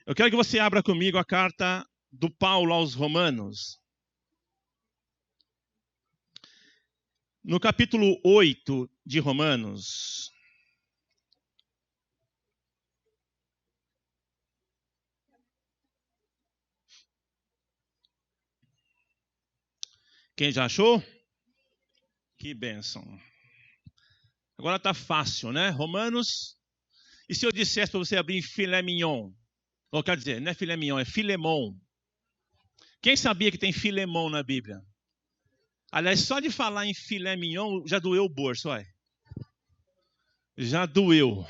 Eu quero que você abra comigo a carta do Paulo aos Romanos. No capítulo 8 de Romanos. Quem já achou? Que bênção. Agora está fácil, né? Romanos. E se eu dissesse para você abrir em filé mignon? Ou quer dizer, não é filé mignon, é filemon. Quem sabia que tem filemon na Bíblia? Aliás, só de falar em filé mignon já doeu o bolso, olha. Já doeu.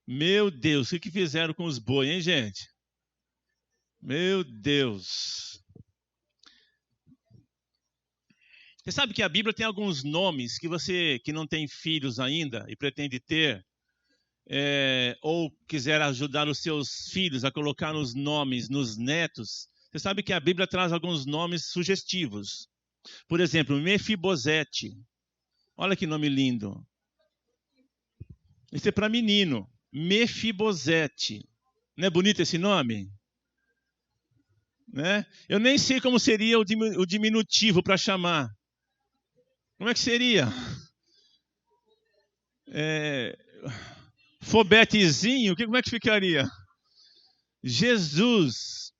Meu Deus, o que fizeram com os bois, hein, gente? Meu Deus. Você sabe que a Bíblia tem alguns nomes que você que não tem filhos ainda e pretende ter, ou quiser ajudar os seus filhos a colocar os nomes nos netos. Você sabe que a Bíblia traz alguns nomes sugestivos. Por exemplo, Mefibosete. Olha que nome lindo. Esse é para menino. Mefibosete. Não é bonito esse nome? Né? Eu nem sei como seria o diminutivo para chamar. Como é que seria? Fobetezinho? Como é que ficaria? Jesus.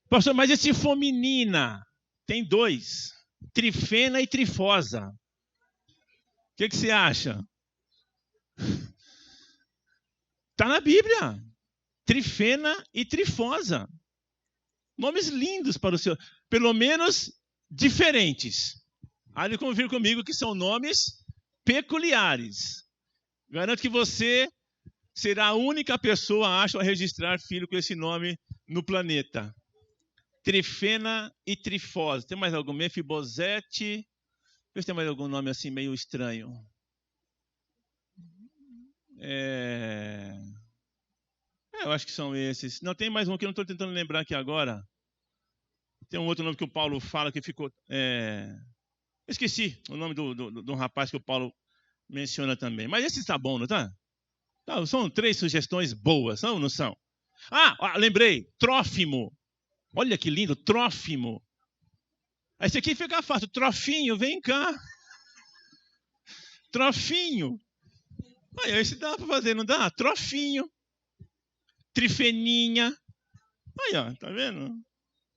Pastor, mas e se for menina? Tem dois. Trifena e Trifosa. O que você acha? Está na Bíblia. Trifena e Trifosa. Nomes lindos para o seu. Pelo menos diferentes. Há de convir comigo que são nomes peculiares. Garanto que você será a única pessoa, acho, a registrar filho com esse nome no planeta. Trifena e Trifosa. Tem mais algum? Mefibosete. Deixa eu ver se tem mais algum nome assim meio estranho. Eu acho que são esses. Não, tem mais um que eu não estou tentando lembrar aqui agora. Tem um outro nome que o Paulo fala que ficou... Esqueci o nome do rapaz que o Paulo menciona também. Mas esse está bom, não está? Tá, são 3 sugestões boas, são ou não são? Lembrei. Trófimo. Olha que lindo, Trófimo. Esse aqui fica fácil. Trofinho, vem cá. Trofinho. Esse dá para fazer, não dá? Trofinho. Trifeninha. Aí, ó, tá vendo?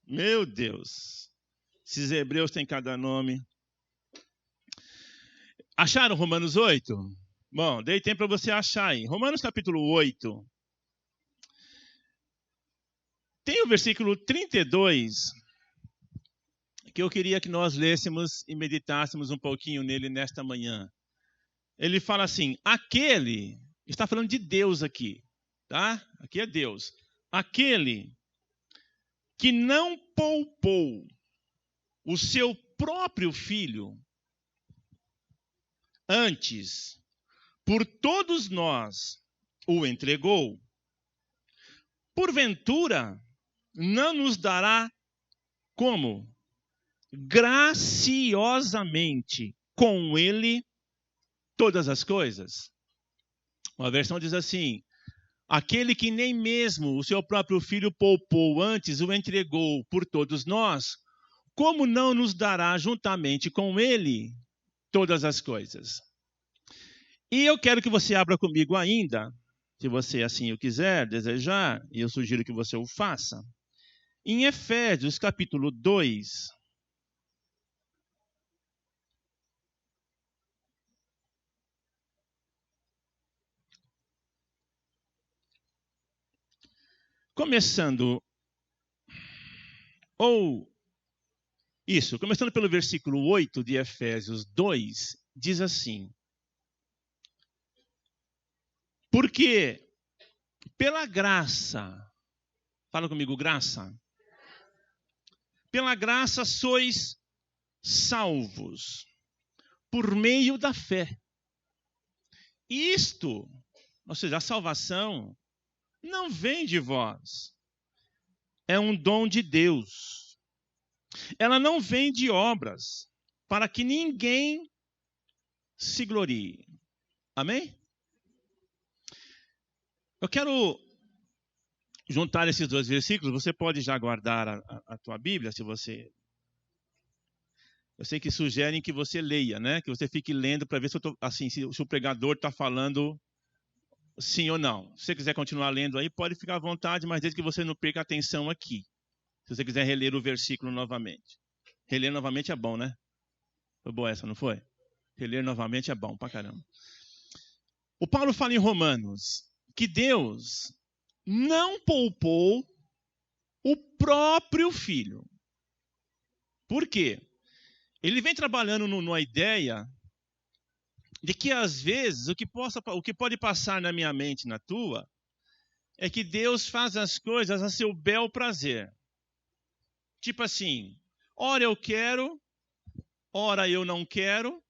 Meu Deus. Esses hebreus têm cada nome. Acharam Romanos 8? Bom, dei tempo para você achar aí. Romanos capítulo 8. Tem o versículo 32, que eu queria que nós lêssemos e meditássemos um pouquinho nele nesta manhã. Ele fala assim, está falando de Deus aqui, tá? Aqui é Deus. Aquele que não poupou o seu próprio filho, antes, por todos nós, o entregou, porventura, não nos dará como? Graciosamente com ele todas as coisas. Uma versão diz assim, aquele que nem mesmo o seu próprio filho poupou, antes o entregou por todos nós, como não nos dará juntamente com ele todas as coisas? E eu quero que você abra comigo ainda, se você assim o quiser, desejar, e eu sugiro que você o faça, em Efésios capítulo 2. Começando pelo versículo 8 de Efésios 2, diz assim, porque pela graça, fala comigo, graça. Pela graça sois salvos, por meio da fé. Isto, ou seja, a salvação, não vem de vós. É um dom de Deus. Ela não vem de obras, para que ninguém se glorie. Amém? Eu quero juntar esses dois versículos, você pode já guardar a tua Bíblia, se você... Eu sei que sugerem que você leia, né? Que você fique lendo para ver se, se o pregador está falando sim ou não. Se você quiser continuar lendo aí, pode ficar à vontade, mas desde que você não perca a atenção aqui. Se você quiser reler o versículo novamente. Reler novamente é bom, né? Foi boa essa, não foi? Reler novamente é bom pra caramba. O Paulo fala em Romanos que Deus não poupou o próprio Filho. Por quê? Ele vem trabalhando numa ideia de que, às vezes, o que pode passar na minha mente e na tua é que Deus faz as coisas a seu bel prazer. Tipo assim, ora eu quero, ora eu não quero.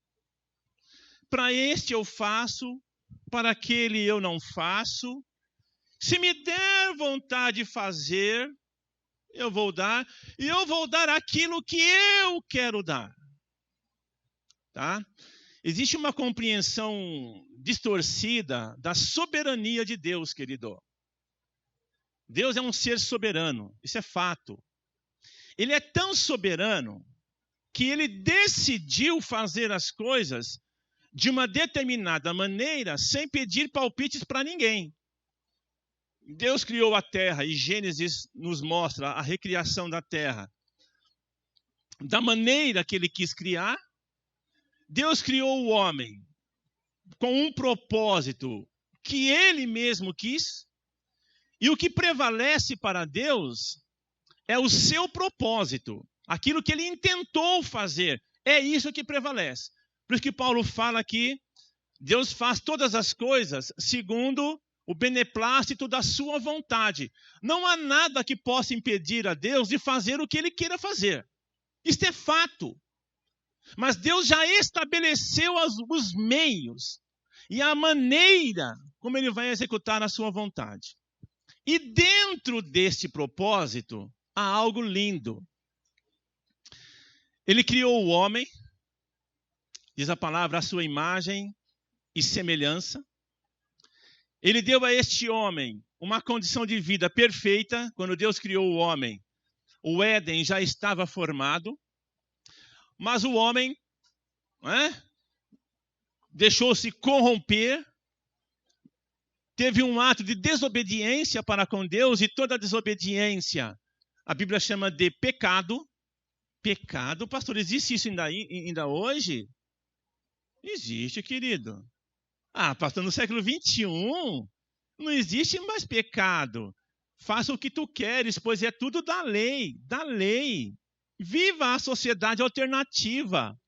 Para este eu faço, para aquele eu não faço. Se me der vontade de fazer, eu vou dar. E eu vou dar aquilo que eu quero dar. Tá? Existe uma compreensão distorcida da soberania de Deus, querido. Deus é um ser soberano, isso é fato. Ele é tão soberano que ele decidiu fazer as coisas de uma determinada maneira sem pedir palpites para ninguém. Deus criou a terra e Gênesis nos mostra a recriação da terra. Da maneira que ele quis criar, Deus criou o homem com um propósito que ele mesmo quis, e o que prevalece para Deus é o seu propósito, aquilo que ele intentou fazer, é isso que prevalece. Por isso que Paulo fala que Deus faz todas as coisas segundo o beneplácito da sua vontade. Não há nada que possa impedir a Deus de fazer o que ele queira fazer. Isto é fato. Mas Deus já estabeleceu os meios e a maneira como ele vai executar a sua vontade. E dentro deste propósito, há algo lindo. Ele criou o homem, diz a palavra, a sua imagem e semelhança. Ele deu a este homem uma condição de vida perfeita. Quando Deus criou o homem, o Éden já estava formado. Mas o homem deixou-se corromper, teve um ato de desobediência para com Deus, e toda desobediência a Bíblia chama de pecado. Pecado, pastor, existe isso ainda hoje? Existe, querido. Ah, pastor, no século 21 não existe mais pecado. Faça o que tu queres, pois é tudo da lei, da lei. Viva a sociedade alternativa.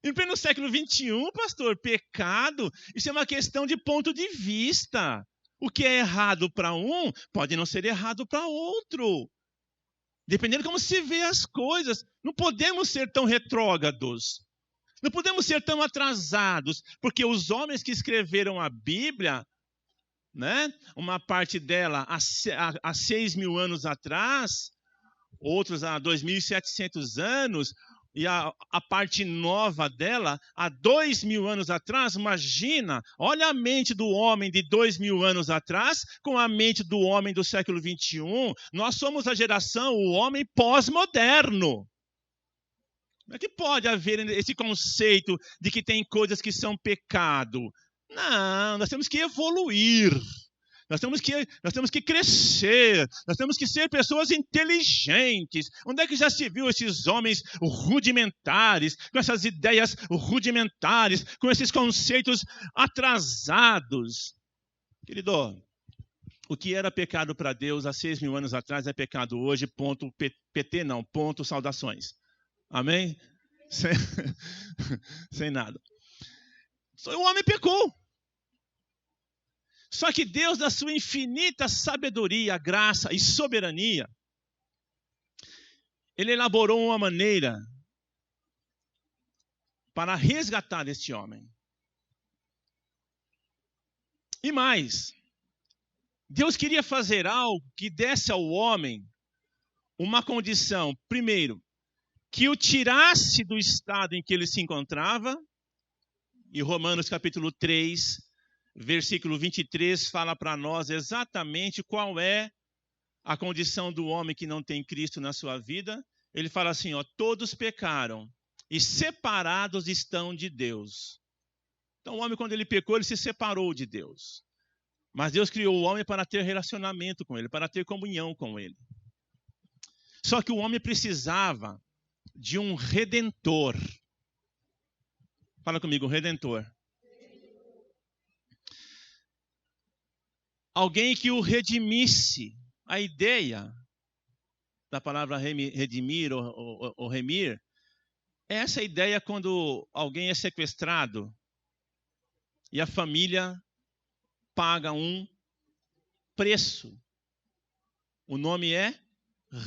Em pleno século 21, pastor, pecado, isso é uma questão de ponto de vista. O que é errado para um, pode não ser errado para outro. Dependendo de como se vê as coisas. Não podemos ser tão retrógrados. Não podemos ser tão atrasados. Porque os homens que escreveram a Bíblia, uma parte dela há 6.000 anos atrás, outros há 2.700 anos, e a parte nova dela há 2.000 anos atrás. Imagina, olha a mente do homem de 2.000 anos atrás com a mente do homem do século 21. Nós somos a geração, o homem pós-moderno. Como é que pode haver esse conceito de que tem coisas que são pecado? Não, nós temos que evoluir. Nós temos que crescer, nós temos que ser pessoas inteligentes. Onde é que já se viu esses homens rudimentares, com essas ideias rudimentares, com esses conceitos atrasados? Querido, o que era pecado para Deus há 6.000 anos atrás é pecado hoje, ponto PT não, ponto saudações. Amém? Sem nada. O homem pecou. Só que Deus, na sua infinita sabedoria, graça e soberania, Ele elaborou uma maneira para resgatar este homem. E mais, Deus queria fazer algo que desse ao homem uma condição, primeiro, que o tirasse do estado em que ele se encontrava. E Romanos capítulo 3 versículo 23, fala para nós exatamente qual é a condição do homem que não tem Cristo na sua vida. Ele fala assim, ó, todos pecaram e separados estão de Deus. Então o homem, quando ele pecou, ele se separou de Deus. Mas Deus criou o homem para ter relacionamento com ele, para ter comunhão com ele. Só que o homem precisava de um redentor. Fala comigo, redentor. Alguém que o redimisse. A ideia da palavra redimir ou remir é essa ideia quando alguém é sequestrado e a família paga um preço. O nome é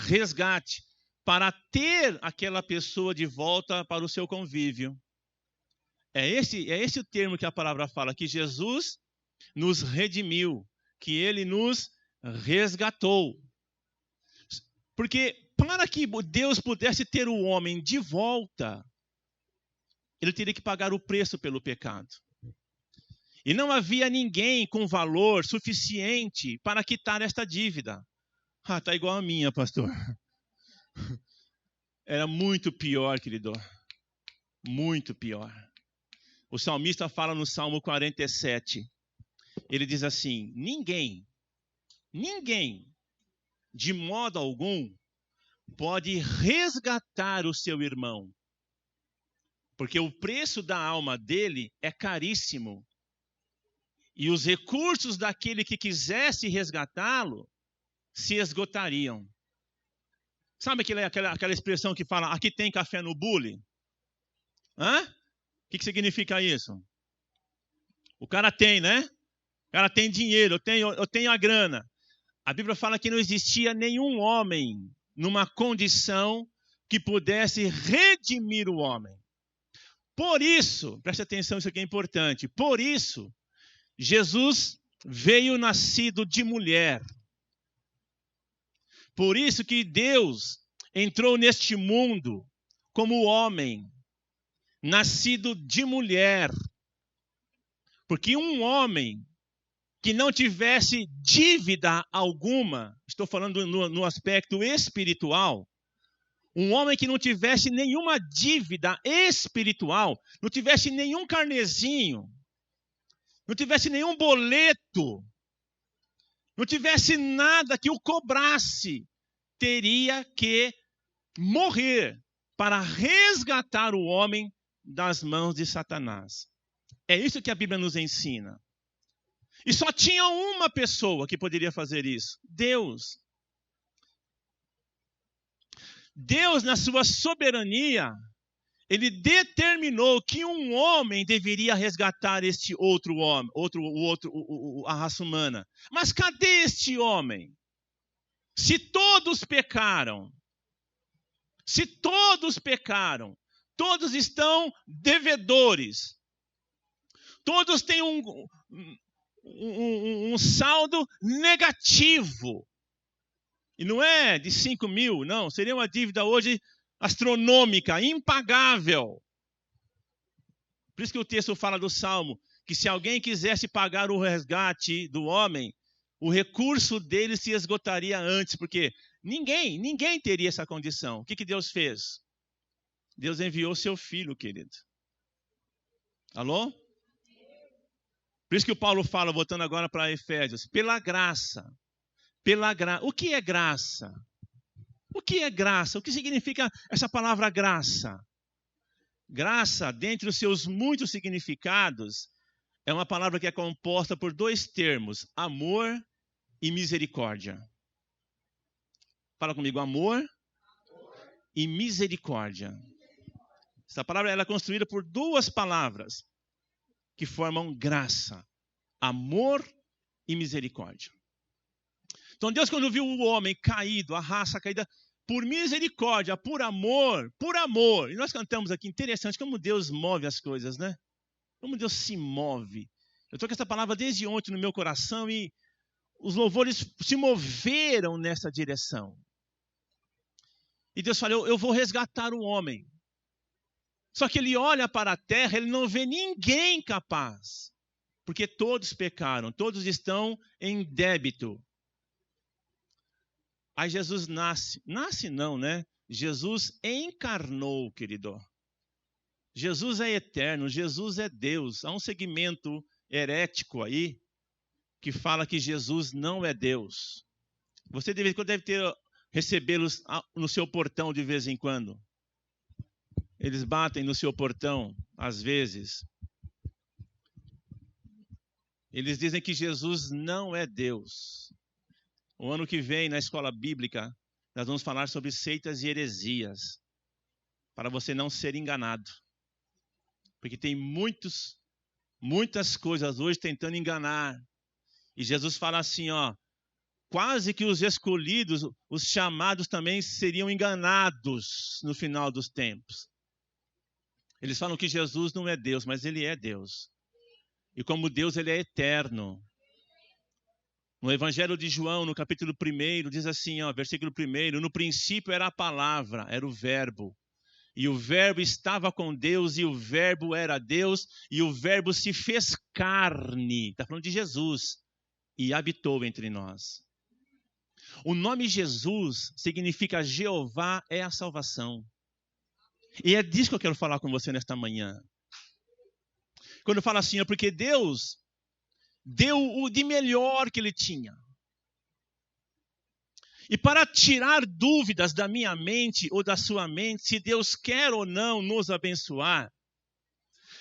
resgate, para ter aquela pessoa de volta para o seu convívio. É esse o termo que a palavra fala, que Jesus nos redimiu, que ele nos resgatou. Porque para que Deus pudesse ter o homem de volta, ele teria que pagar o preço pelo pecado. E não havia ninguém com valor suficiente para quitar esta dívida. Ah, tá igual a minha, pastor. Era muito pior, querido. Muito pior. O salmista fala no Salmo 47. Ele diz assim, ninguém, de modo algum, pode resgatar o seu irmão. Porque o preço da alma dele é caríssimo. E os recursos daquele que quisesse resgatá-lo se esgotariam. Sabe aquela expressão que fala, aqui tem café no bule? Hã? O que significa isso? O cara tem, né? O cara tem dinheiro, eu tenho a grana. A Bíblia fala que não existia nenhum homem numa condição que pudesse redimir o homem. Por isso, preste atenção, isso aqui é importante. Por isso, Jesus veio nascido de mulher. Por isso que Deus entrou neste mundo como homem, nascido de mulher. Porque um homem que não tivesse dívida alguma, estou falando no aspecto espiritual, um homem que não tivesse nenhuma dívida espiritual, não tivesse nenhum carnezinho, não tivesse nenhum boleto, não tivesse nada que o cobrasse, teria que morrer para resgatar o homem das mãos de Satanás. É isso que a Bíblia nos ensina. E só tinha uma pessoa que poderia fazer isso: Deus. Deus, na sua soberania, ele determinou que um homem deveria resgatar este outro homem, a raça humana. Mas cadê este homem? Se todos pecaram, todos estão devedores, todos têm um saldo negativo. E não é de 5 mil, não. Seria uma dívida hoje astronômica, impagável. Por isso que o texto fala do Salmo, que se alguém quisesse pagar o resgate do homem, o recurso dele se esgotaria antes, porque ninguém teria essa condição. O que Deus fez? Deus enviou seu filho, querido. Alô? Por isso que o Paulo fala, voltando agora para Efésios, pela graça. O que é graça? O que é graça? O que significa essa palavra graça? Graça, dentre os seus muitos significados, é uma palavra que é composta por 2 termos, amor e misericórdia. Fala comigo, amor e misericórdia. Essa palavra ela é construída por 2 palavras que formam graça, amor e misericórdia. Então Deus, quando viu o homem caído, a raça caída, por misericórdia, por amor, e nós cantamos aqui, interessante como Deus move as coisas, né? Como Deus se move. Eu estou com essa palavra desde ontem no meu coração e os louvores se moveram nessa direção. E Deus falou, eu vou resgatar o homem. Só que ele olha para a terra, ele não vê ninguém capaz. Porque todos pecaram, todos estão em débito. Aí Jesus nasce. Nasce não, né? Jesus encarnou, querido. Jesus é eterno, Jesus é Deus. Há um segmento herético aí que fala que Jesus não é Deus. Você deve recebê-los no seu portão de vez em quando. Eles batem no seu portão, às vezes. Eles dizem que Jesus não é Deus. O ano que vem, na escola bíblica, nós vamos falar sobre seitas e heresias, para você não ser enganado. Porque tem muitas coisas hoje tentando enganar. E Jesus fala assim, ó, quase que os escolhidos, os chamados também seriam enganados no final dos tempos. Eles falam que Jesus não é Deus, mas ele é Deus. E como Deus, ele é eterno. No Evangelho de João, no capítulo 1, diz assim, ó, versículo 1, no princípio era a palavra, era o verbo. E o verbo estava com Deus, e o verbo era Deus, e o verbo se fez carne. Está falando de Jesus. E habitou entre nós. O nome Jesus significa Jeová é a salvação. E é disso que eu quero falar com você nesta manhã. Quando eu falo assim, é porque Deus deu o de melhor que ele tinha. E para tirar dúvidas da minha mente ou da sua mente, se Deus quer ou não nos abençoar,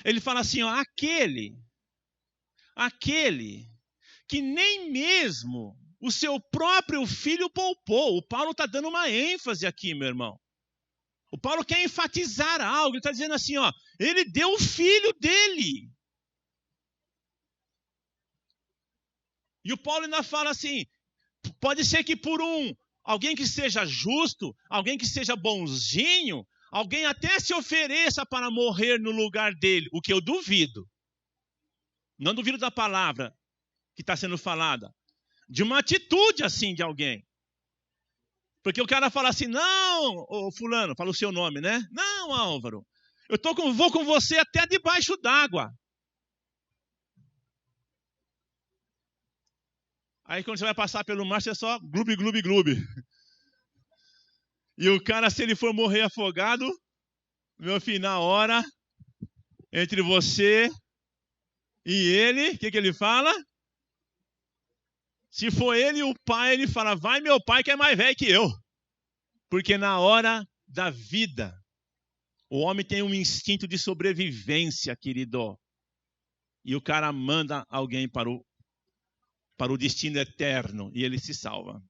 ele fala assim, ó, aquele que nem mesmo o seu próprio filho poupou. O Paulo está dando uma ênfase aqui, meu irmão. O Paulo quer enfatizar algo, ele está dizendo assim, ó, ele deu o filho dele. E o Paulo ainda fala assim, pode ser que por alguém que seja justo, alguém que seja bonzinho, alguém até se ofereça para morrer no lugar dele, o que eu duvido. Não duvido da palavra que está sendo falada, de uma atitude assim de alguém. Porque o cara fala assim, não, ô fulano, fala o seu nome, né? Não, Álvaro, vou com você até debaixo d'água. Aí quando você vai passar pelo mar, você só glube, glube, glube. E o cara, se ele for morrer afogado, meu filho, na hora, entre você e ele, o que ele fala? Se for ele e o pai, ele fala, vai meu pai que é mais velho que eu. Porque na hora da vida, o homem tem um instinto de sobrevivência, querido. E o cara manda alguém para o destino eterno e ele se salva.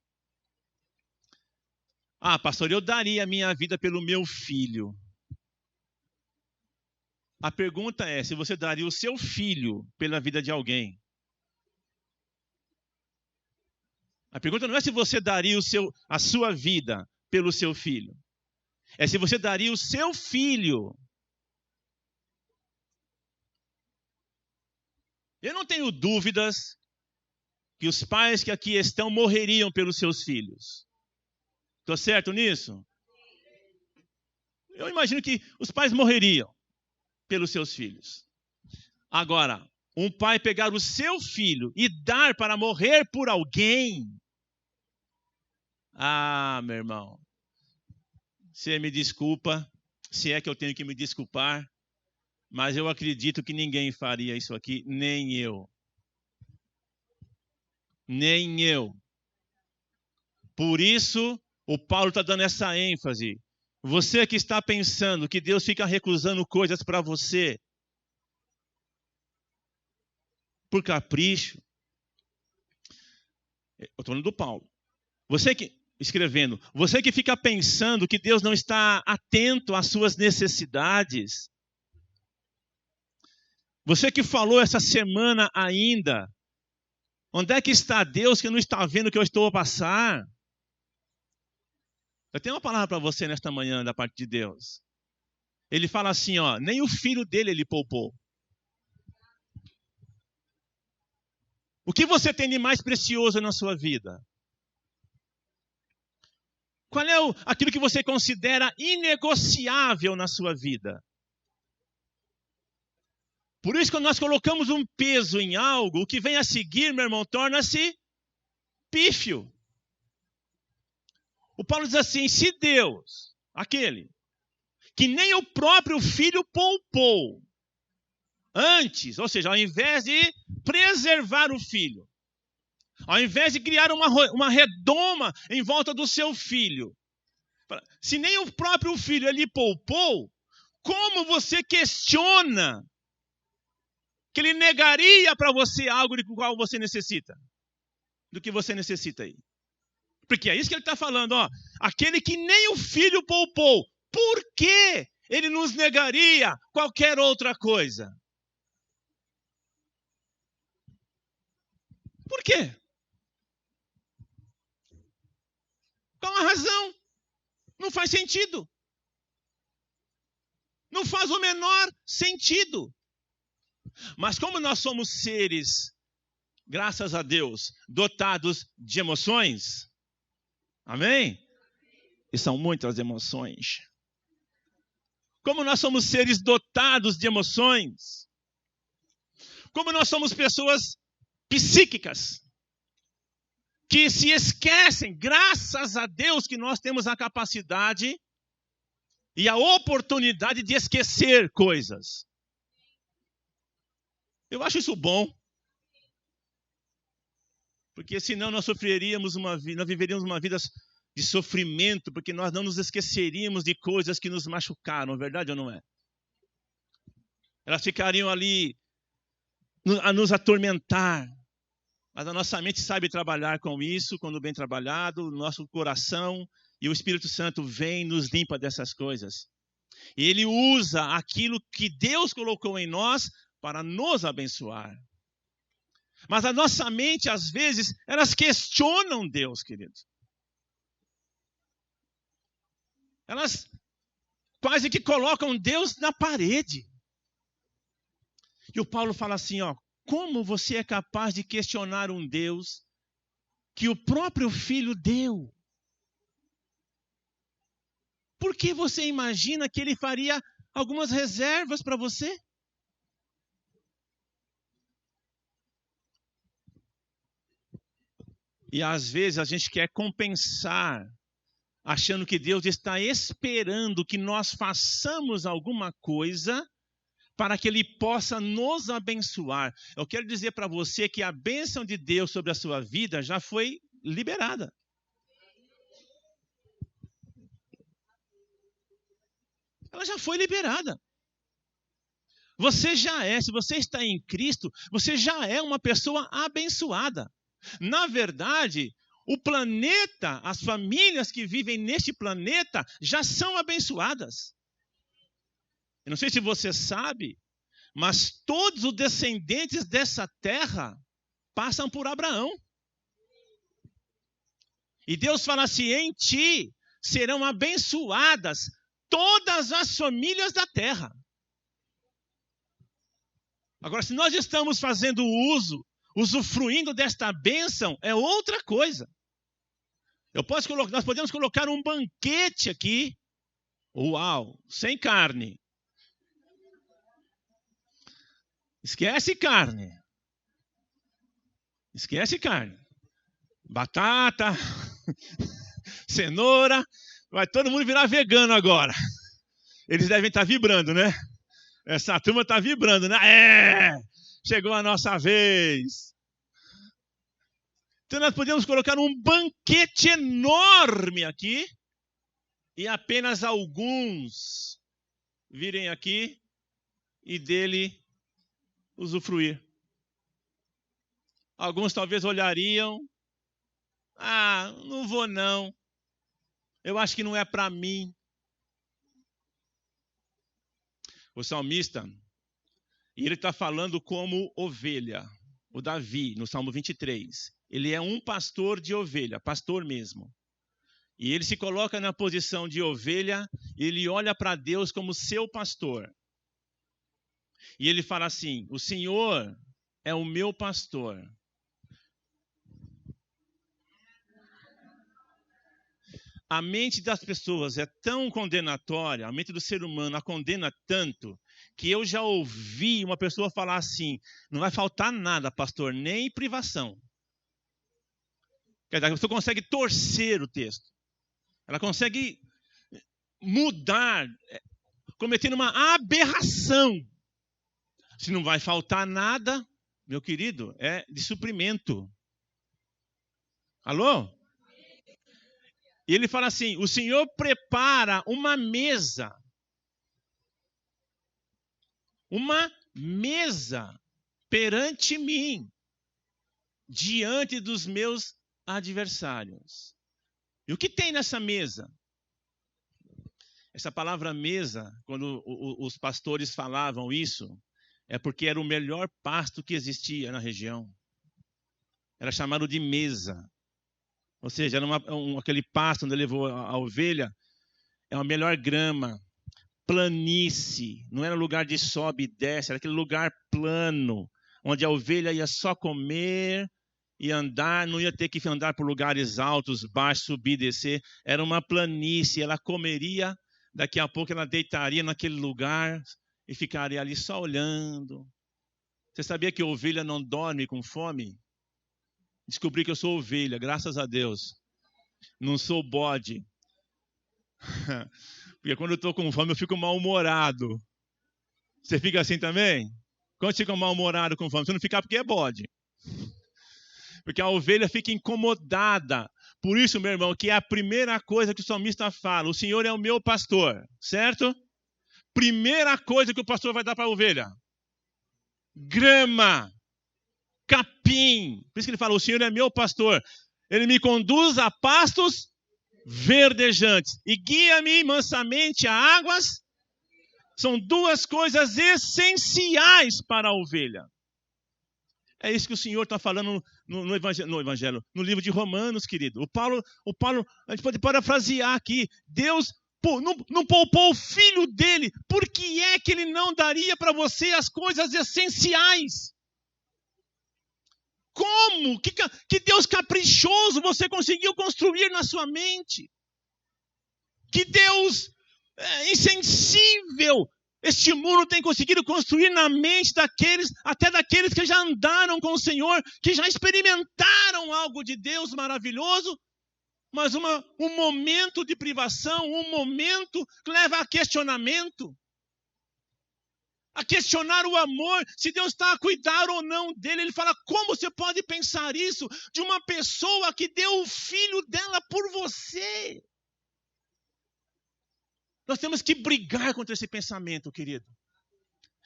Ah, pastor, eu daria a minha vida pelo meu filho. A pergunta é, se você daria o seu filho pela vida de alguém. A pergunta não é se você daria a sua vida pelo seu filho. É se você daria o seu filho. Eu não tenho dúvidas que os pais que aqui estão morreriam pelos seus filhos. Estou certo nisso? Eu imagino que os pais morreriam pelos seus filhos. Agora, um pai pegar o seu filho e dar para morrer por alguém. Ah, meu irmão. Você me desculpa, se é que eu tenho que me desculpar, mas eu acredito que ninguém faria isso aqui, nem eu. Nem eu. Por isso, o Paulo está dando essa ênfase. Você que está pensando que Deus fica recusando coisas para você por capricho. Eu estou falando do Paulo. Você que fica pensando que Deus não está atento às suas necessidades. Você que falou essa semana ainda, onde é que está Deus que não está vendo o que eu estou a passar? Eu tenho uma palavra para você nesta manhã da parte de Deus. Ele fala assim, ó, nem o filho dele ele poupou. O que você tem de mais precioso na sua vida? Qual é aquilo que você considera inegociável na sua vida? Por isso, quando nós colocamos um peso em algo, o que vem a seguir, meu irmão, torna-se pífio. O Paulo diz assim, se Deus, aquele que nem o próprio filho poupou, antes, ou seja, ao invés de preservar o filho, ao invés de criar uma redoma em volta do seu filho, se nem o próprio filho ele poupou, como você questiona que ele negaria para você algo do qual você necessita? Do que você necessita aí. Porque é isso que ele está falando, ó. Aquele que nem o filho poupou, por que ele nos negaria qualquer outra coisa? Por quê? Qual a razão? Não faz sentido. Não faz o menor sentido. Mas como nós somos seres, graças a Deus, dotados de emoções, amém? E são muitas emoções. Como nós somos seres dotados de emoções, como nós somos pessoas psíquicas, que se esquecem, graças a Deus que nós temos a capacidade e a oportunidade de esquecer coisas. Eu acho isso bom. Porque senão nós sofreríamos nós viveríamos uma vida de sofrimento, porque nós não nos esqueceríamos de coisas que nos machucaram, verdade ou não é? Elas ficariam ali a nos atormentar. Mas a nossa mente sabe trabalhar com isso, quando bem trabalhado, o nosso coração e o Espírito Santo vem e nos limpa dessas coisas. E ele usa aquilo que Deus colocou em nós para nos abençoar. Mas a nossa mente, às vezes, elas questionam Deus, queridos. Elas quase que colocam Deus na parede. E o Paulo fala assim, ó, como você é capaz de questionar um Deus que o próprio Filho deu? Por que você imagina que ele faria algumas reservas para você? E às vezes a gente quer compensar, achando que Deus está esperando que nós façamos alguma coisa para que ele possa nos abençoar. Eu quero dizer para você que a bênção de Deus sobre a sua vida já foi liberada. Ela já foi liberada. Você já é, se você está em Cristo, você já é uma pessoa abençoada. Na verdade, o planeta, as famílias que vivem neste planeta já são abençoadas. Eu não sei se você sabe, mas todos os descendentes dessa terra passam por Abraão. E Deus fala assim, em ti serão abençoadas todas as famílias da terra. Agora, se nós estamos fazendo uso, usufruindo desta bênção, é outra coisa. Nós podemos colocar um banquete aqui, uau, sem carne. Esquece carne. Esquece carne. Batata, cenoura, vai todo mundo virar vegano agora. Eles devem estar vibrando, né? Essa turma está vibrando, né? Chegou a nossa vez. Então nós podemos colocar um banquete enorme aqui e apenas alguns virem aqui e dele usufruir. Alguns talvez olhariam, não vou não, eu acho que não é para mim. O salmista, e ele está falando como ovelha, o Davi, no Salmo 23. Ele é um pastor de ovelha, pastor mesmo. E ele se coloca na posição de ovelha, e ele olha para Deus como seu pastor. E ele fala assim, o Senhor é o meu pastor. A mente das pessoas é tão condenatória, a mente do ser humano a condena tanto, que eu já ouvi uma pessoa falar assim: não vai faltar nada, pastor, nem privação. Quer dizer, a pessoa consegue torcer o texto. Ela consegue mudar, cometendo uma aberração. Se não vai faltar nada, meu querido, é de suprimento. Alô? E ele fala assim: o Senhor prepara uma mesa perante mim, diante dos meus adversários. E o que tem nessa mesa? Essa palavra mesa, quando os pastores falavam isso, é porque era o melhor pasto que existia na região. Era chamado de mesa. Ou seja, era aquele pasto onde levou a ovelha, é a melhor grama, planície, não era lugar de sobe e desce, era aquele lugar plano, onde a ovelha ia só comer e andar, não ia ter que andar por lugares altos, baixos, subir e descer, era uma planície, ela comeria, daqui a pouco ela deitaria naquele lugar e ficaria ali só olhando. Você sabia que a ovelha não dorme com fome? Descobri que eu sou ovelha, graças a Deus. Não sou bode. Porque quando eu estou com fome, eu fico mal-humorado. Você fica assim também? Quando você fica mal-humorado com fome, você não fica porque é bode. Porque a ovelha fica incomodada. Por isso, meu irmão, que é a primeira coisa que o salmista fala: o Senhor é o meu pastor, certo? Primeira coisa que o pastor vai dar para a ovelha: grama, capim. Por isso que ele fala: o Senhor é meu pastor. Ele me conduz a pastos verdejantes e guia-me mansamente a águas. São duas coisas essenciais para a ovelha. É isso que o Senhor está falando no Evangelho, no livro de Romanos, querido. O Paulo, a gente pode parafrasear aqui: Deus não poupou o filho dele, por que é que ele não daria para você as coisas essenciais? Como? Que Deus caprichoso você conseguiu construir na sua mente? Que Deus insensível este mundo tem conseguido construir na mente até daqueles que já andaram com o Senhor, que já experimentaram algo de Deus maravilhoso, mas um momento de privação, um momento que leva a questionamento. A questionar o amor, se Deus está a cuidar ou não dele. Ele fala: como você pode pensar isso de uma pessoa que deu o filho dela por você? Nós temos que brigar contra esse pensamento, querido.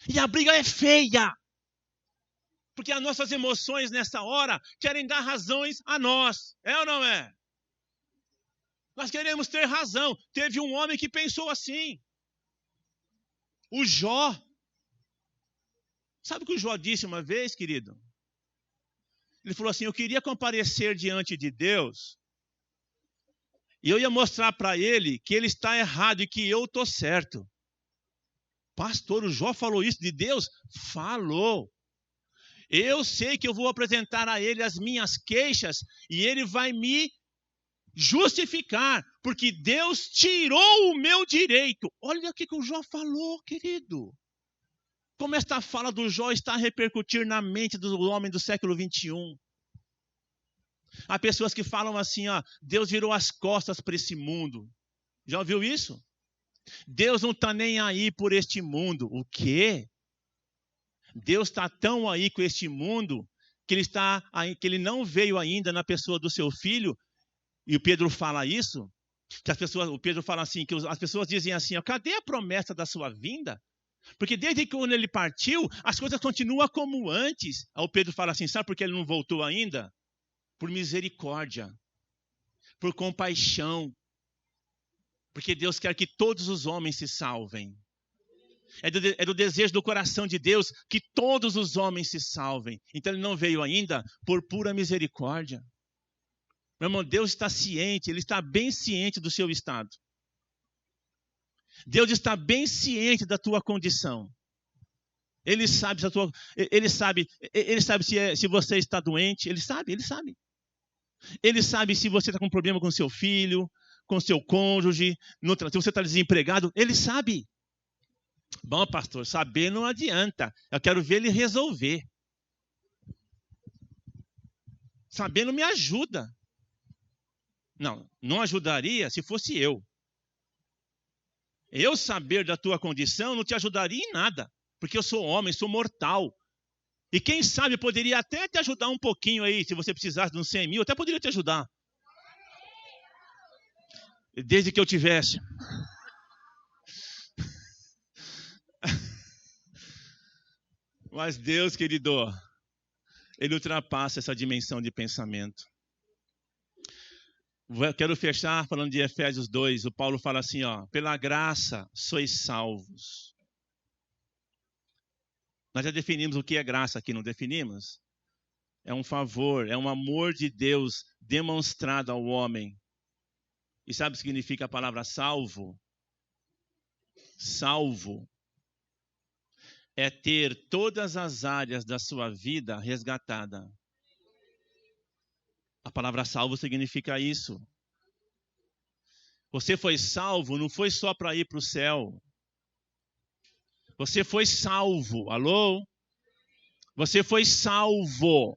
E a briga é feia. Porque as nossas emoções nessa hora querem dar razões a nós. É ou não é? Nós queremos ter razão. Teve um homem que pensou assim. O Jó. Sabe o que o Jó disse uma vez, querido? Ele falou assim: eu queria comparecer diante de Deus e eu ia mostrar para ele que ele está errado e que eu estou certo. Pastor, o Jó falou isso de Deus? Falou. Eu sei que eu vou apresentar a ele as minhas queixas e ele vai me justificar, porque Deus tirou o meu direito. Olha o que o Jó falou, querido. Como esta fala do Jó está a repercutir na mente do homem do século 21. Há pessoas que falam assim: ó, Deus virou as costas para esse mundo. Já ouviu isso? Deus não está nem aí por este mundo. O quê? Deus está tão aí com este mundo que ele não veio ainda na pessoa do seu filho. E o Pedro fala isso. O Pedro fala assim, que as pessoas dizem assim: ó, cadê a promessa da sua vinda? Porque desde que quando ele partiu, as coisas continuam como antes. Aí o Pedro fala assim: sabe por que ele não voltou ainda? Por misericórdia, por compaixão. Porque Deus quer que todos os homens se salvem. É do desejo do coração de Deus que todos os homens se salvem. Então ele não veio ainda por pura misericórdia. Meu irmão, Deus está ciente, Ele está bem ciente do seu estado. Deus está bem ciente da tua condição. Ele sabe se você está doente, Ele sabe. Ele sabe se você está com problema com seu filho, com seu cônjuge, se você está desempregado, Ele sabe. Bom, pastor, saber não adianta. Eu quero ver ele resolver. Saber não me ajuda. Não ajudaria se fosse eu. Eu saber da tua condição não te ajudaria em nada. Porque eu sou homem, sou mortal. E quem sabe poderia até te ajudar um pouquinho aí, se você precisasse de uns 100 mil, até poderia te ajudar. Desde que eu tivesse. Mas Deus, querido, Ele ultrapassa essa dimensão de pensamento. Quero fechar falando de Efésios 2. O Paulo fala assim, pela graça sois salvos. Nós já definimos o que é graça aqui, não definimos? É um favor, é um amor de Deus demonstrado ao homem. E sabe o que significa a palavra salvo? Salvo é ter todas as áreas da sua vida resgatada. A palavra salvo significa isso. Você foi salvo, não foi só para ir para o céu. Você foi salvo, alô? Você foi salvo.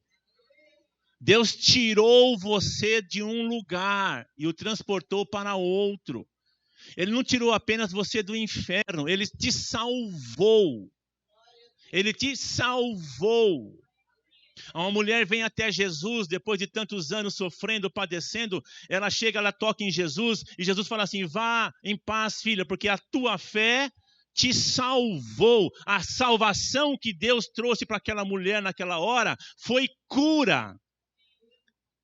Deus tirou você de um lugar e o transportou para outro. Ele não tirou apenas você do inferno, Ele te salvou. Ele te salvou. Uma mulher vem até Jesus, depois de tantos anos sofrendo, padecendo, ela chega, ela toca em Jesus, e Jesus fala assim, vá em paz, filha, porque a tua fé te salvou. A salvação que Deus trouxe para aquela mulher naquela hora foi cura.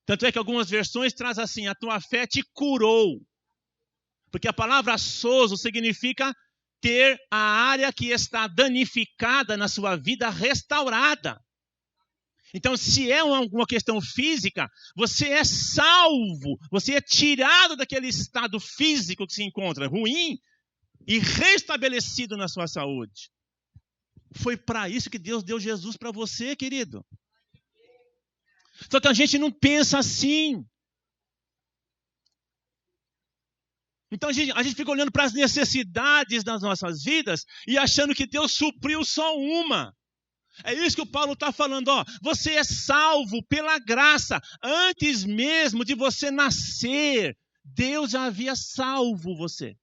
Tanto é que algumas versões trazem assim, a tua fé te curou. Porque a palavra sozo significa ter a área que está danificada na sua vida restaurada. Então, se é alguma questão física, você é salvo, você é tirado daquele estado físico que se encontra ruim e restabelecido na sua saúde. Foi para isso que Deus deu Jesus para você, querido. Só que a gente não pensa assim. Então a gente fica olhando para as necessidades das nossas vidas e achando que Deus supriu só uma. É isso que o Paulo está falando, você é salvo pela graça. Antes mesmo de você nascer, Deus já havia salvo você.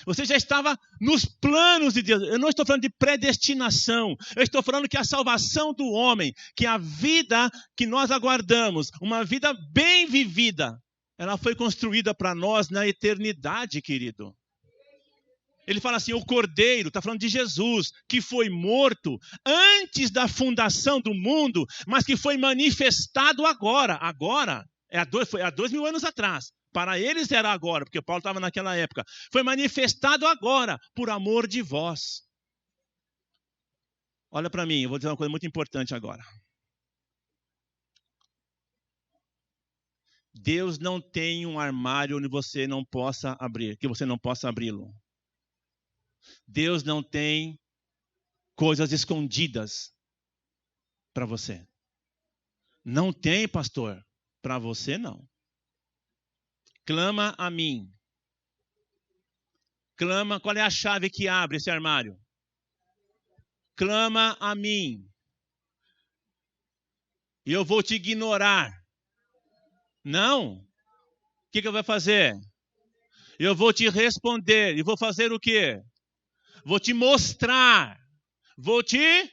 Você já estava nos planos de Deus. Eu não estou falando de predestinação. Eu estou falando que a salvação do homem, que a vida que nós aguardamos, uma vida bem vivida, ela foi construída para nós na eternidade, querido. Ele fala assim, o Cordeiro, está falando de Jesus, que foi morto antes da fundação do mundo, mas que foi manifestado agora. Agora, foi há 2000 anos atrás. Para eles era agora, porque Paulo estava naquela época. Foi manifestado agora, por amor de vós. Olha para mim, eu vou dizer uma coisa muito importante agora. Deus não tem um armário onde você não possa abrir, que você não possa abri-lo. Deus não tem coisas escondidas para você. Não tem, pastor. Para você, não. Clama a mim. Clama, qual é a chave que abre esse armário? Clama a mim. E eu vou te ignorar. Não. O que eu vou fazer? Eu vou te responder. E vou fazer o quê? Vou te mostrar. Vou te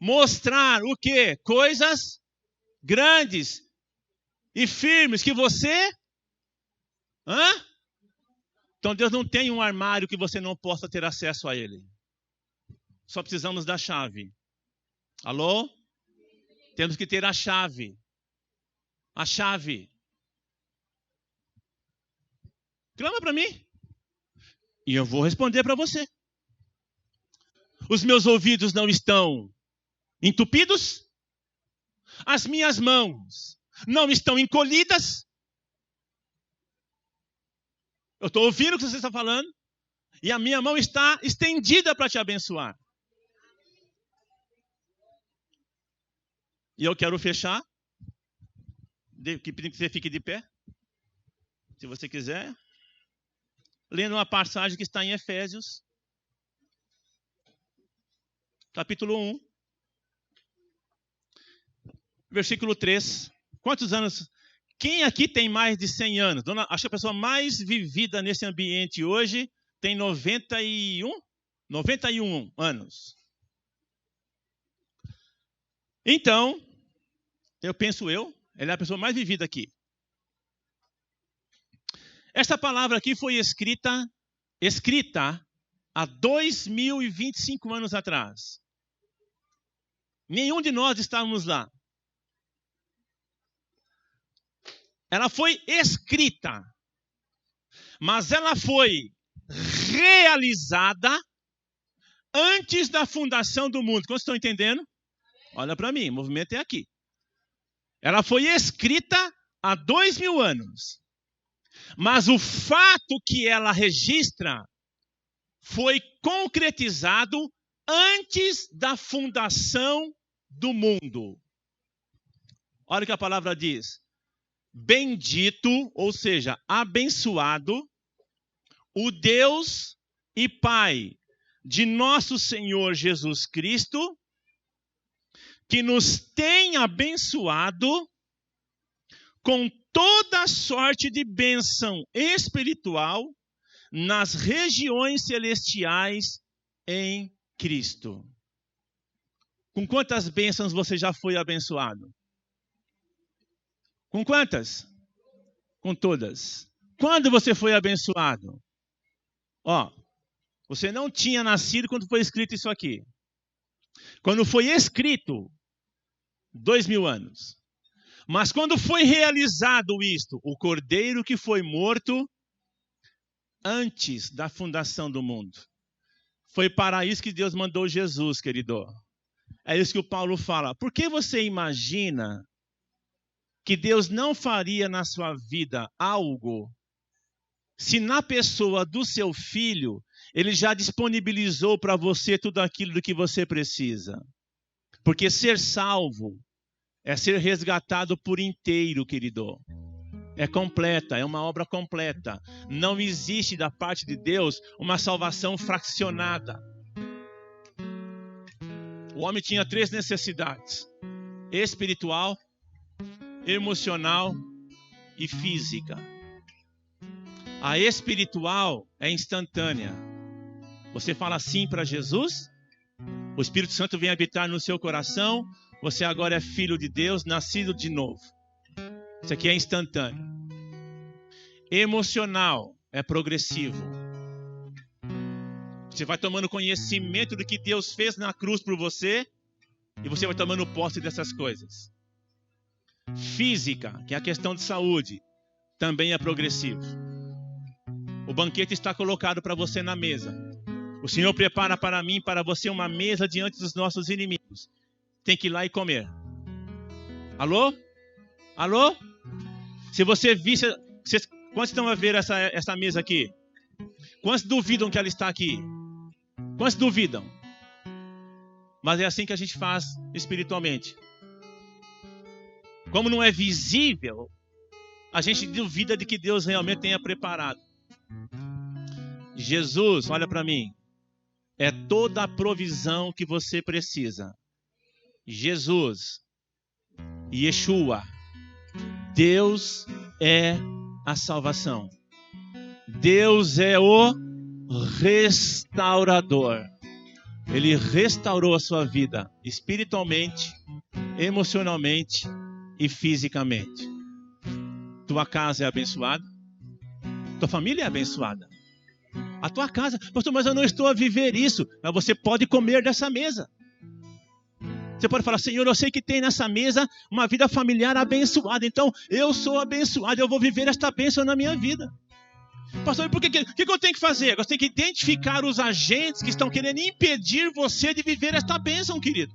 mostrar o quê? Coisas grandes e firmes que você... Então Deus não tem um armário que você não possa ter acesso a ele. Só precisamos da chave. Alô? Temos que ter a chave. A chave. Clama para mim. E eu vou responder para você. Os meus ouvidos não estão entupidos? As minhas mãos não estão encolhidas? Eu estou ouvindo o que você está falando. E a minha mão está estendida para te abençoar. E eu quero fechar. Pedindo que você fique de pé. Se você quiser. Lendo uma passagem que está em Efésios. capítulo 1, versículo 3. Quantos anos? Quem aqui tem mais de 100 anos? Acho que a pessoa mais vivida nesse ambiente hoje tem 91 anos. Então, ela é a pessoa mais vivida aqui. Essa palavra aqui foi escrita há 2025 anos atrás. Nenhum de nós estávamos lá. Ela foi escrita, mas ela foi realizada antes da fundação do mundo. Como vocês estão entendendo? Olha para mim, o movimento é aqui. Ela foi escrita há 2000 anos, mas o fato que ela registra foi concretizado antes da fundação do mundo. Olha o que a palavra diz. Bendito, ou seja, abençoado, o Deus e Pai de nosso Senhor Jesus Cristo, que nos tem abençoado com toda sorte de bênção espiritual nas regiões celestiais em Cristo. Com quantas bênçãos você já foi abençoado? Com quantas? Com todas. Quando você foi abençoado? Você não tinha nascido quando foi escrito isso aqui. Quando foi escrito, 2000 anos. Mas quando foi realizado isto, o cordeiro que foi morto antes da fundação do mundo. Foi para isso que Deus mandou Jesus, querido. É isso que o Paulo fala. Por que você imagina que Deus não faria na sua vida algo se na pessoa do seu filho ele já disponibilizou para você tudo aquilo do que você precisa? Porque ser salvo é ser resgatado por inteiro, querido. É completa, é uma obra completa. Não existe da parte de Deus uma salvação fracionada. O homem tinha 3 necessidades: espiritual, emocional e física. A espiritual é instantânea. Você fala sim para Jesus, o Espírito Santo vem habitar no seu coração, você agora é filho de Deus, nascido de novo. Isso aqui é instantâneo. Emocional é progressivo. Você vai tomando conhecimento do que Deus fez na cruz por você e você vai tomando posse dessas coisas. Física, que é a questão de saúde, também é progressivo. O banquete está colocado para você na mesa. O Senhor prepara para mim, para você, uma mesa diante dos nossos inimigos. Tem que ir lá e comer. Alô? Alô? Se você visse... Quantos estão a ver essa mesa aqui? Quantos duvidam que ela está aqui? Quantos duvidam? Mas é assim que a gente faz espiritualmente. Como não é visível, a gente duvida de que Deus realmente tenha preparado. Jesus, olha para mim, é toda a provisão que você precisa. Jesus, Yeshua, Deus é a salvação. Deus é o restaurador. Ele restaurou a sua vida espiritualmente, emocionalmente e fisicamente. Tua casa é abençoada. Tua família é abençoada. A tua casa, pastor, mas eu não estou a viver isso. Mas você pode comer dessa mesa. Você pode falar: Senhor, eu sei que tem nessa mesa uma vida familiar abençoada. Então, eu sou abençoado, eu vou viver esta bênção na minha vida. Pastor, por que eu tenho que fazer? Eu tenho que identificar os agentes que estão querendo impedir você de viver esta bênção, querido.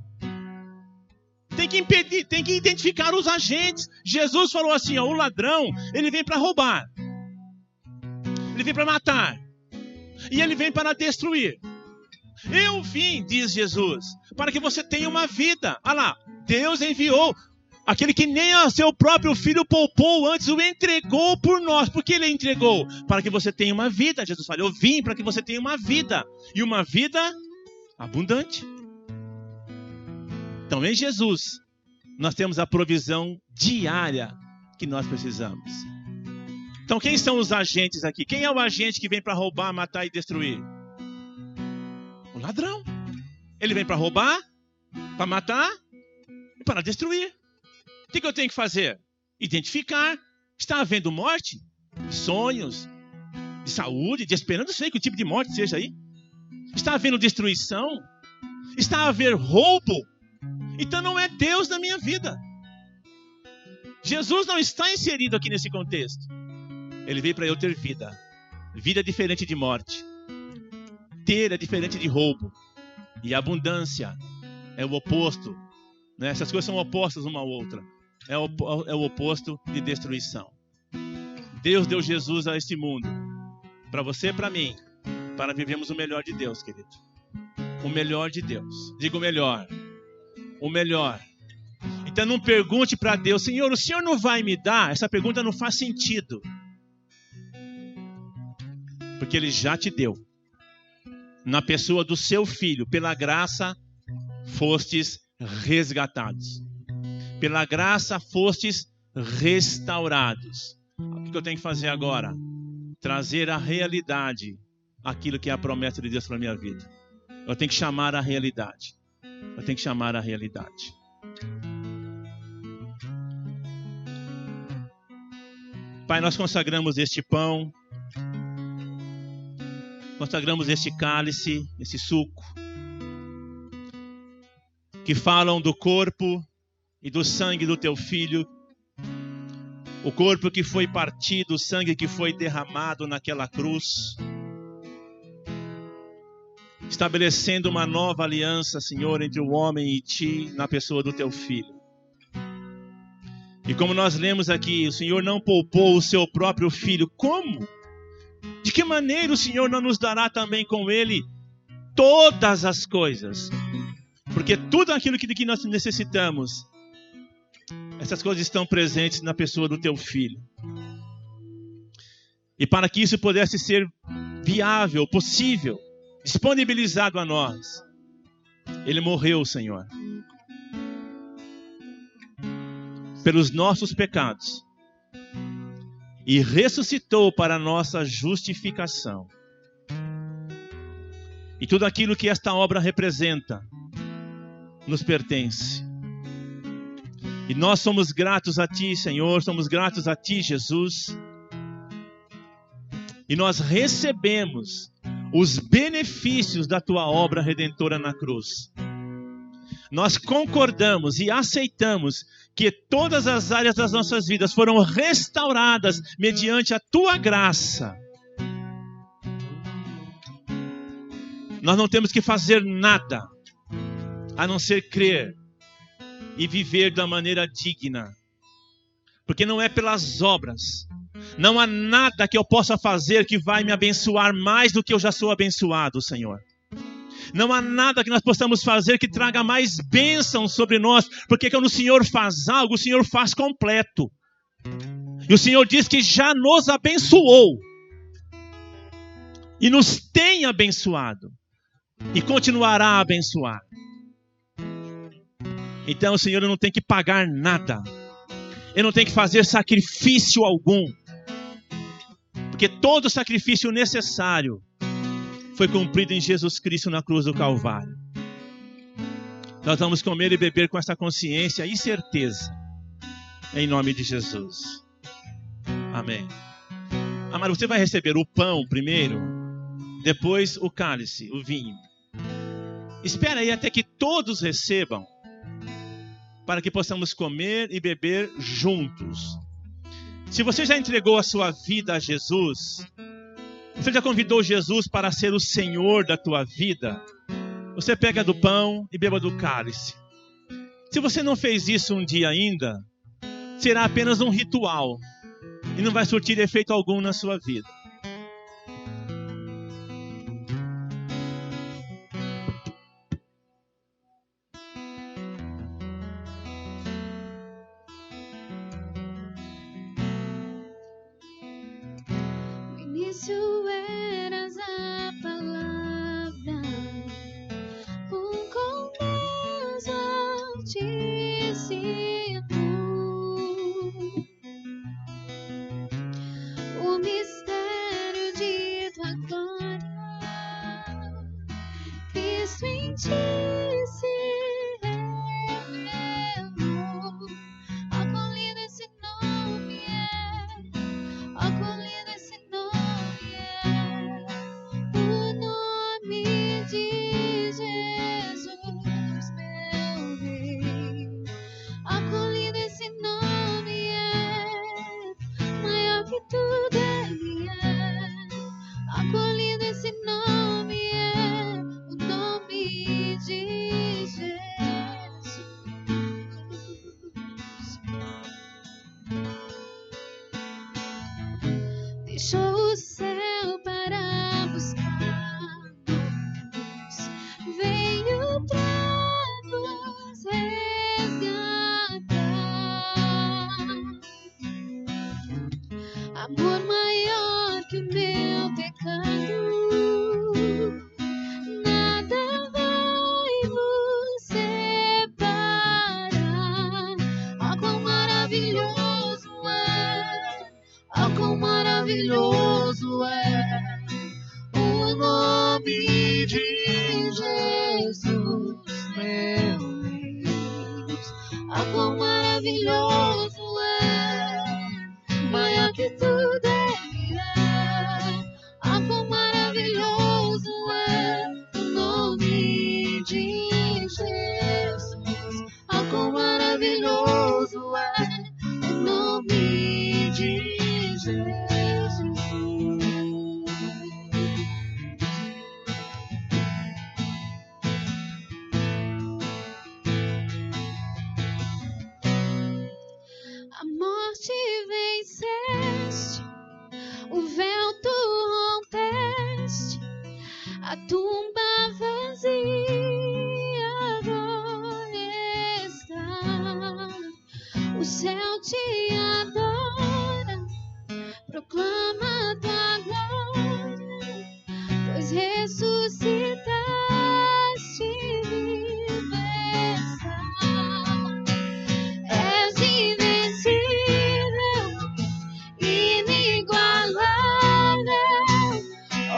Tem que impedir, tem que identificar os agentes. Jesus falou assim, o ladrão, ele vem para roubar. Ele vem para matar. E ele vem para destruir. Eu vim, diz Jesus, para que você tenha uma vida. Olha lá, Deus enviou aquele que nem o seu próprio filho poupou antes, o entregou por nós. Por que ele entregou? Para que você tenha uma vida. Jesus falou, eu vim para que você tenha uma vida. E uma vida abundante. Então, em Jesus, nós temos a provisão diária que nós precisamos. Então, quem são os agentes aqui? Quem é o agente que vem para roubar, matar e destruir? O ladrão. Ele vem para roubar, para matar e para destruir. O que eu tenho que fazer? Identificar. Está havendo morte? De sonhos, de saúde, de esperança. Não sei que tipo de morte seja aí. Está havendo destruição? Está havendo roubo? Então não é Deus na minha vida. Jesus não está inserido aqui nesse contexto. Ele veio para eu ter vida. Vida diferente de morte. Ter é diferente de roubo. E abundância é o oposto. Né? Essas coisas são opostas uma à outra. É o oposto de destruição. Deus deu Jesus a este mundo. Para você e para mim. Para vivermos o melhor de Deus, querido. O melhor de Deus. Diga o melhor. O melhor. Então não pergunte para Deus, Senhor, o Senhor não vai me dar? Essa pergunta não faz sentido. Porque Ele já te deu. Na pessoa do seu Filho, pela graça, fostes resgatados. Pela graça, fostes restaurados. O que eu tenho que fazer agora? Trazer à realidade aquilo que é a promessa de Deus para a minha vida. Eu tenho que chamar a realidade. Eu tenho que chamar a realidade. Pai, nós consagramos este pão, consagramos este cálice, esse suco, que falam do corpo e do sangue do Teu Filho, o corpo que foi partido, o sangue que foi derramado naquela cruz, estabelecendo uma nova aliança, Senhor, entre o homem e Ti, na pessoa do Teu Filho. E como nós lemos aqui, o Senhor não poupou o Seu próprio Filho. Como? De que maneira o Senhor não nos dará também com Ele todas as coisas? Porque tudo aquilo que nós necessitamos, essas coisas estão presentes na pessoa do Teu Filho. E para que isso pudesse ser viável, possível, disponibilizado a nós, Ele morreu, Senhor, pelos nossos pecados e ressuscitou para a nossa justificação. E tudo aquilo que esta obra representa nos pertence. E nós somos gratos a Ti, Senhor, somos gratos a Ti, Jesus. E nós recebemos os benefícios da Tua obra redentora na cruz. Nós concordamos e aceitamos que todas as áreas das nossas vidas foram restauradas mediante a Tua graça. Nós não temos que fazer nada a não ser crer e viver da maneira digna. Porque não é pelas obras. Não há nada que eu possa fazer que vai me abençoar mais do que eu já sou abençoado, Senhor. Não há nada que nós possamos fazer que traga mais bênção sobre nós, porque quando o Senhor faz algo, o Senhor faz completo. E o Senhor diz que já nos abençoou. E nos tem abençoado. E continuará a abençoar. Então o Senhor não tem que pagar nada. Ele não tem que fazer sacrifício algum. Porque todo sacrifício necessário foi cumprido em Jesus Cristo na cruz do Calvário. Nós vamos comer e beber com essa consciência e certeza. Em nome de Jesus. Amém. Amado, você vai receber o pão primeiro, depois o cálice, o vinho. Espera aí até que todos recebam, para que possamos comer e beber juntos. Se você já entregou a sua vida a Jesus, você já convidou Jesus para ser o Senhor da tua vida, você pega do pão e beba do cálice. Se você não fez isso um dia ainda, será apenas um ritual e não vai surtir efeito algum na sua vida. Tu eras a palavra, com Deus o mistério de tua glória. Cristo em ti se revelou. Acolhido esse nome acolhido esse nome o nome de Jesus, meu Rei. Acolhido esse nome maior que tudo ele é. Acolhido esse nome o nome de Jesus. Deixou o céu para buscar-nos, veio pra nos resgatar. Amor maior que o meu pecado, nada vai vos separar. Oh, quão maravilhoso é, oh, quão maravilhoso é o nome de Jesus, meu Deus. Oh, quão maravilhoso é, maior que tudo ele é. Oh, quão maravilhoso é o nome de Jesus. Oh, quão maravilhoso é o nome de Jesus. A morte venceste, o véu tu rompeste, a tumba vazia agora está. O céu te adora, proclama tua glória, pois ressuscitaste universal. És invencível, inigualável,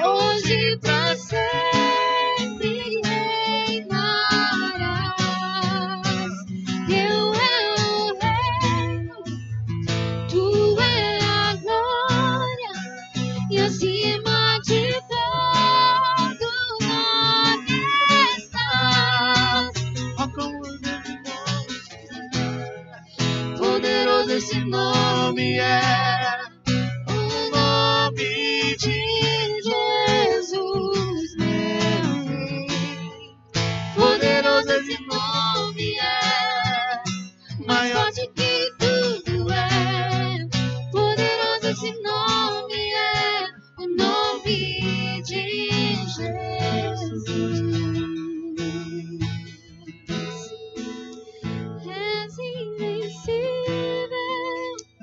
hoje pra sempre reinarás. Teu é o reino, tu é a glória, e acima de todo nome estás. Oh, como poderoso esse nome é, o nome de Jesus, meu Rei. Poderoso esse nome é, mais forte que tudo é. Poderoso esse nome é, o nome de Jesus. És invencível,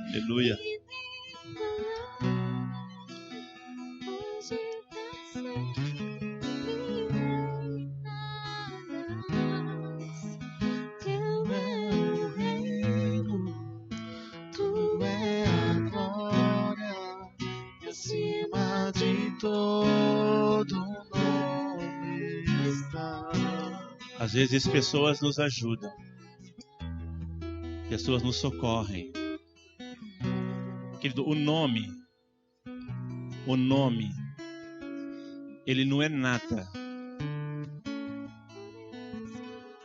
Aleluia. hoje pra sempre reinarás. Teu é o reino, tu é a glória, e acima de todo nome está. Às vezes pessoas nos ajudam, pessoas nos socorrem. Querido, o nome, ele não é nada.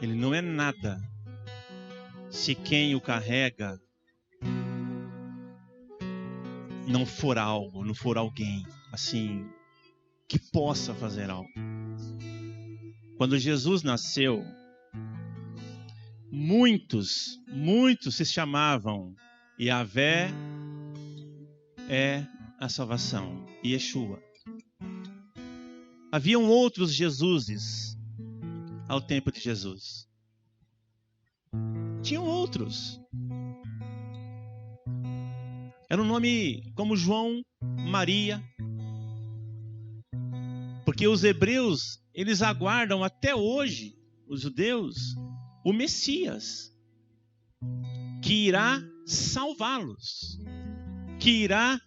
Ele não é nada se quem o carrega não for algo, não for alguém, assim, que possa fazer algo. Quando Jesus nasceu, muitos se chamavam Yahvé é a salvação, Yeshua. Haviam outros Jesuses ao tempo de Jesus. Tinham outros. Era um nome como João, Maria. Porque os hebreus, eles aguardam até hoje, os judeus, o Messias. que irá salvá-los, que irá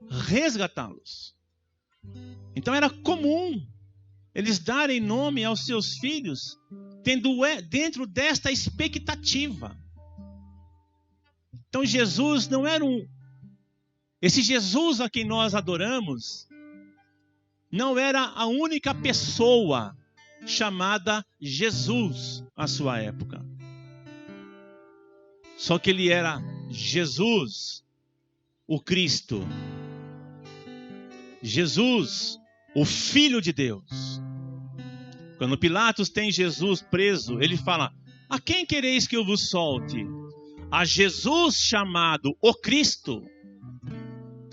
resgatá-los. Então era comum eles darem nome aos seus filhos tendo dentro desta expectativa. Então Jesus não era esse Jesus a quem nós adoramos não era a única pessoa chamada Jesus à sua época. Só que ele era Jesus, o Cristo. Jesus, o Filho de Deus. Quando Pilatos tem Jesus preso, ele fala: a quem quereis que eu vos solte? A Jesus chamado o Cristo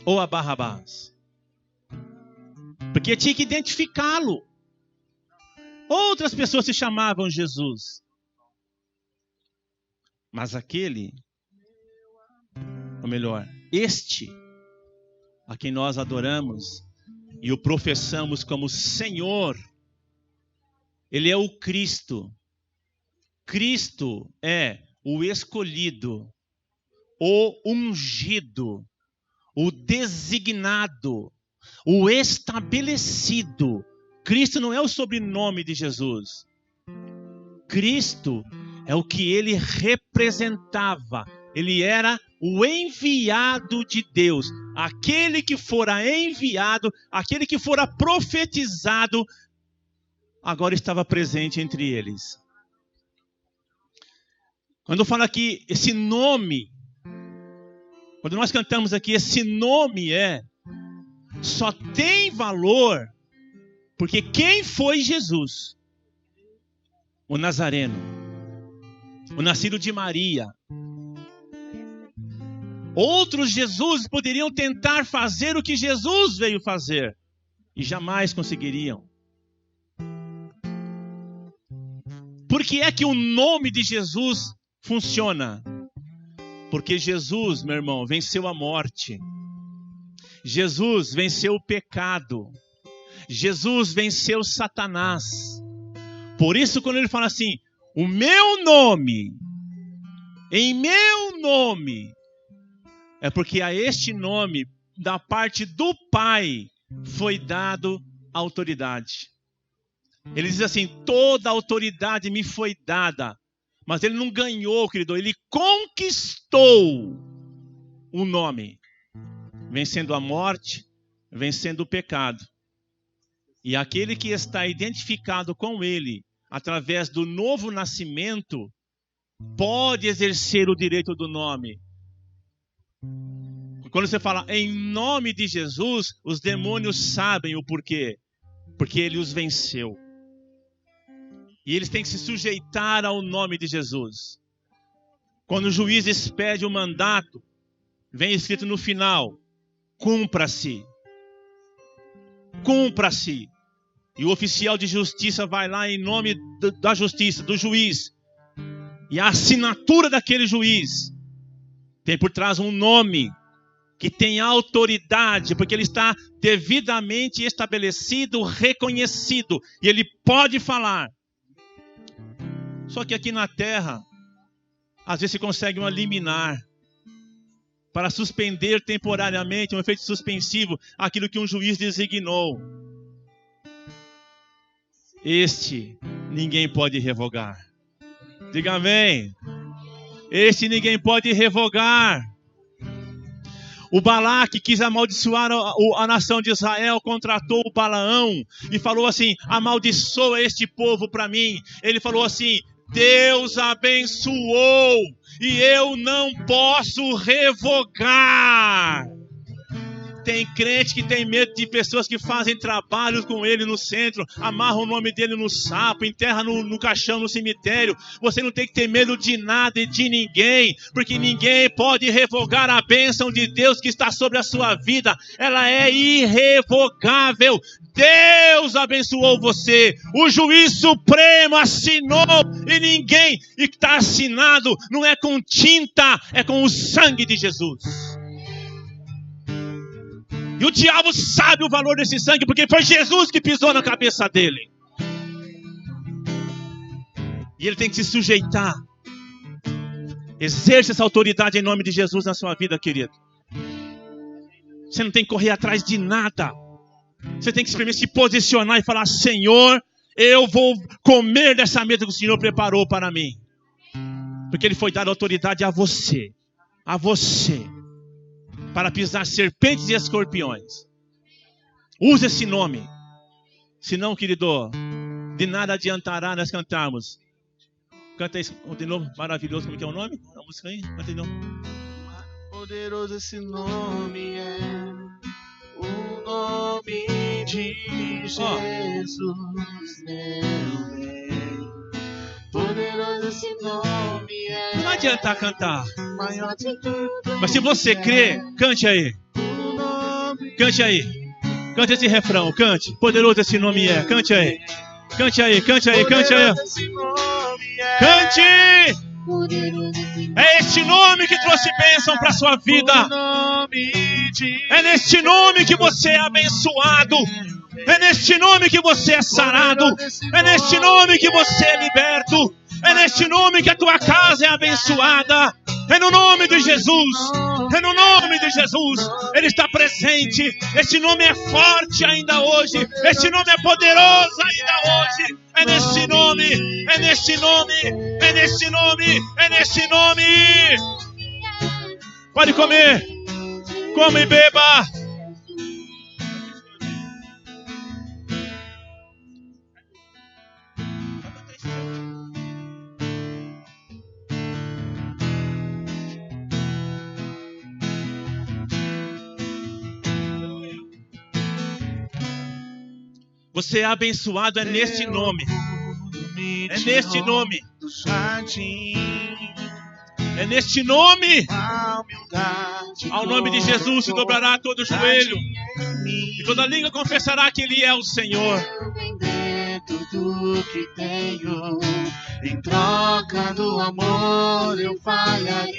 ou a Barrabás? Porque tinha que identificá-lo. Outras pessoas se chamavam Jesus. Mas aquele, ou melhor, este, a quem nós adoramos e o professamos como Senhor, ele é o Cristo. Cristo é o escolhido, o ungido, o designado, o estabelecido. Cristo não é o sobrenome de Jesus. Cristo é o que ele representava. Ele era o enviado de Deus. Aquele que fora enviado, aquele que fora profetizado, agora estava presente entre eles. Quando eu falo aqui, esse nome, quando nós cantamos aqui, esse nome só tem valor porque quem foi Jesus? O Nazareno, o nascido de Maria. Outros Jesus poderiam tentar fazer o que Jesus veio fazer e jamais conseguiriam. Por que é que o nome de Jesus funciona? Porque Jesus, meu irmão, venceu a morte. Jesus venceu o pecado. Jesus venceu Satanás. Por isso, quando ele fala assim, o meu nome, em meu nome, é porque a este nome, da parte do Pai, foi dado autoridade. Ele diz assim, toda autoridade me foi dada. Mas ele não ganhou, querido, ele conquistou o nome. Vencendo a morte, vencendo o pecado. E aquele que está identificado com ele, através do novo nascimento, pode exercer o direito do nome. Quando você fala em nome de Jesus, os demônios sabem o porquê. Porque ele os venceu. E eles têm que se sujeitar ao nome de Jesus. Quando o juiz expede o mandato, vem escrito no final, cumpra-se. Cumpra-se. E o oficial de justiça vai lá em nome da justiça, do juiz. E a assinatura daquele juiz tem por trás um nome que tem autoridade, porque ele está devidamente estabelecido, reconhecido. E ele pode falar. Só que aqui na terra, às vezes se consegue uma liminar para suspender temporariamente, um efeito suspensivo, aquilo que um juiz designou. Este ninguém pode revogar. Diga amém. Este ninguém pode revogar. O Balaque quis amaldiçoar a nação de Israel, contratou o Balaão e falou assim, amaldiçoa este povo para mim. Ele falou assim, Deus abençoou e eu não posso revogar. Tem crente que tem medo de pessoas que fazem trabalhos com ele no centro, amarram o nome dele no sapo, enterra no caixão, no cemitério. Você não tem que ter medo de nada e de ninguém, porque ninguém pode revogar a bênção de Deus que está sobre a sua vida. Ela é irrevogável. Deus abençoou você. O juiz supremo assinou e ninguém, e que está assinado não é com tinta, é com o sangue de Jesus. E o diabo sabe o valor desse sangue, porque foi Jesus que pisou na cabeça dele. E ele tem que se sujeitar. Exerça essa autoridade em nome de Jesus na sua vida, querido. Você não tem que correr atrás de nada. Você tem que simplesmente se posicionar e falar: Senhor, eu vou comer dessa mesa que o Senhor preparou para mim. Porque Ele foi dado autoridade a você, para pisar serpentes e escorpiões. Use esse nome. Senão, querido, de nada adiantará nós cantarmos. Canta isso de novo, maravilhoso. Como que é o nome? A música aí? Canta de novo. Poderoso esse nome é, o nome de Jesus, meu Rei. Poderoso esse nome é. Não adianta cantar. Maior de tudo. Mas se você crê, cante aí. Cante aí. Cante esse refrão, cante. Poderoso esse nome é. Cante aí. Cante aí, cante aí, cante aí. Cante! É este nome que trouxe bênção para a sua vida. É neste nome que você é abençoado. É neste nome que você é sarado. É neste nome que você é liberto. É neste nome que a tua casa é abençoada. É no nome de Jesus. É no nome de Jesus. Ele está presente. Este nome é forte ainda hoje. Este nome é poderoso ainda hoje. É neste nome. É neste nome. É neste nome. É neste nome. Pode comer. Come e beba. Você é abençoado, é neste nome. É neste nome. É neste nome. Ao nome de Jesus se dobrará todo joelho. E toda língua confessará que Ele é o Senhor. Vender tudo que tenho. Em troca do amor eu falharia.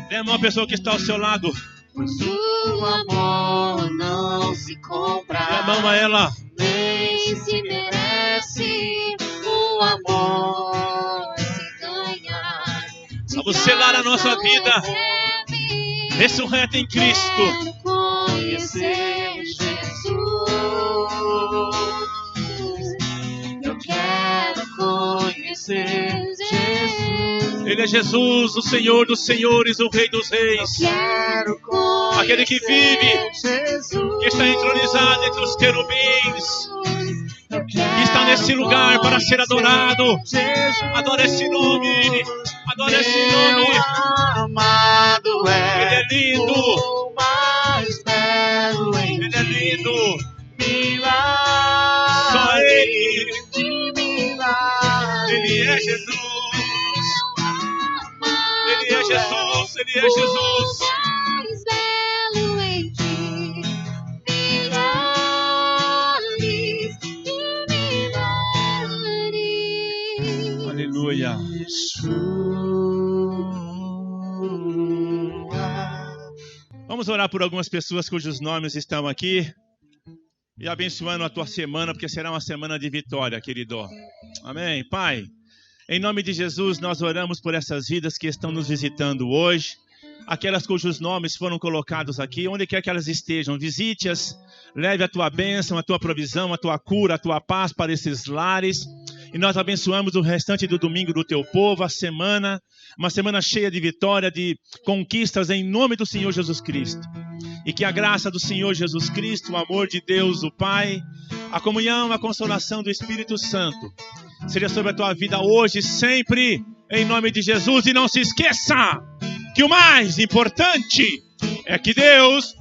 Dê a mão à pessoa que está ao seu lado. Pois o amor não se compra. Dê a mão a ela. Nem se merece. O amor se ganha. Vamos selar a nossa vida. Ressurreta em Cristo. Quero conhecer Jesus. Eu quero conhecer Jesus. Ele é Jesus, o Senhor dos senhores, o Rei dos reis. Quero conhecer Aquele que vive, Jesus. que está entronizado entre os querubins, que está nesse lugar para ser adorado. Adora esse nome. Adora esse nome. Amado Ele é lindo. o mais belo em Ele é lindo. milagre. Só Ele. De milagre. Ele é Jesus. Ele é Jesus. Ele é Jesus. mais belo em ti, milagres. Aleluia. Vamos orar por algumas pessoas cujos nomes estão aqui. E abençoando a tua semana, porque será uma semana de vitória, querido. Amém. Pai, em nome de Jesus, nós oramos por essas vidas que estão nos visitando hoje. Aquelas cujos nomes foram colocados aqui, onde quer que elas estejam, visite-as, leve a tua bênção, a tua provisão, a tua cura, a tua paz para esses lares. E nós abençoamos o restante do domingo do teu povo, a semana, uma semana cheia de vitória, de conquistas em nome do Senhor Jesus Cristo. E que a graça do Senhor Jesus Cristo, o amor de Deus, o Pai, a comunhão, a consolação do Espírito Santo, seja sobre a tua vida hoje, sempre, em nome de Jesus. E não se esqueça que o mais importante é que Deus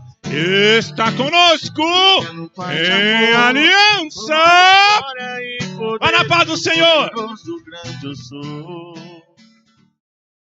está conosco em aliança. Vai na paz do Senhor.